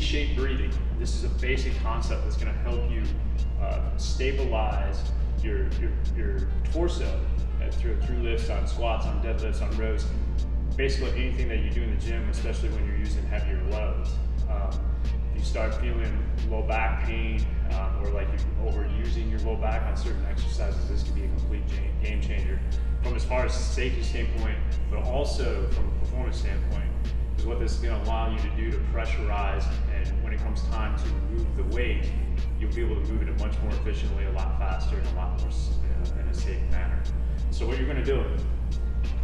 C-shaped breathing. This is a basic concept that's going to help you stabilize your torso through lifts, on squats, on deadlifts, on rows. Basically anything that you do in the gym, especially when you're using heavier loads. If you start feeling low back pain or like you're overusing your low back on certain exercises, this can be a complete game changer from as far as a safety standpoint, but also from a performance standpoint. Is what this is going to allow you to do to pressurize, and when it comes time to move the weight, you'll be able to move it much more efficiently, a lot faster, and a lot more in a safe manner. So what you're going to do,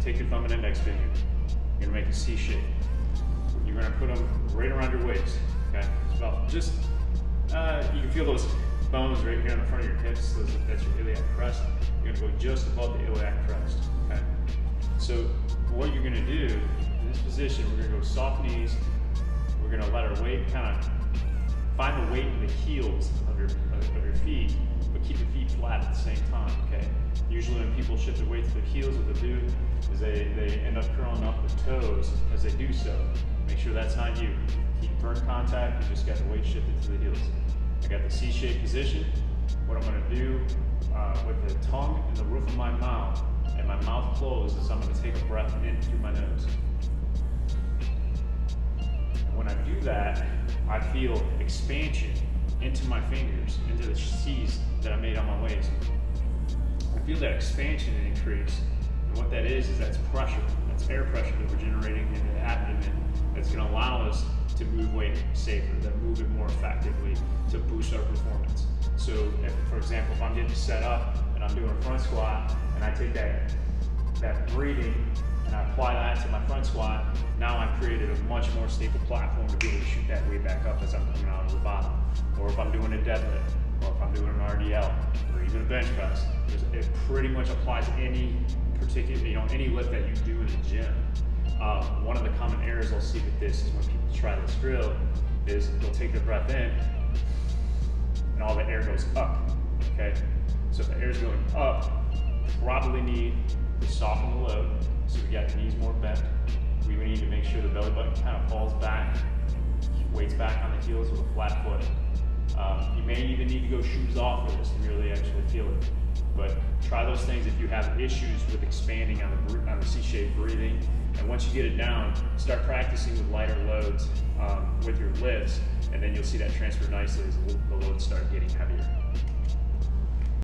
take your thumb and index finger, you're going to make a C shape. You're going to put them right around your waist. Okay, it's about just you can feel those bones right here in the front of your hips. That's your iliac crest. You're going to go just above the iliac crest. Okay, so what you're going to do in this position, we're going to go soft knees. We're going to let our weight kind of find the weight in the heels of your feet, but keep the feet flat at the same time. Okay. Usually when people shift their weight to the heels, what they do is they end up curling up the toes as they do so. Make sure that's not you. Keep firm contact. You just got the weight shifted to the heels. I got the C-shaped position. What I'm going to do with the tongue and the roof of my mouth and my mouth closed is I'm going to take a breath in through my nose. And when I do that, I feel expansion into my fingers, into the C's that I made on my waist. I feel that expansion increase, and what that is that's pressure. That's air pressure that we're generating in the abdomen that's going to allow us to move weight safer, to move it more effectively, to boost our performance. So, for example, if I'm getting set up and I'm doing a front squat, and I take that breathing and I apply that to my front squat, now I've created a much more stable platform to be able to shoot that weight back up as I'm coming out of the bottom. Or if I'm doing a deadlift, or if I'm doing an RDL, or even a bench press. It pretty much applies to any particular, any lift that you do in the gym. One of the common errors I'll see with this is when people try this drill is they'll take their breath in and all the air goes up, okay? So if the air's going up, probably need to soften the load. So we got the knees more bent. We need to make sure the belly button kind of falls back, weight's back on the heels with a flat foot. You may even need to go shoes off for this to really actually feel it. But try those things if you have issues with expanding on the C-shaped breathing. And once you get it down, start practicing with lighter loads with your lifts, and then you'll see that transfer nicely as the loads start getting heavier.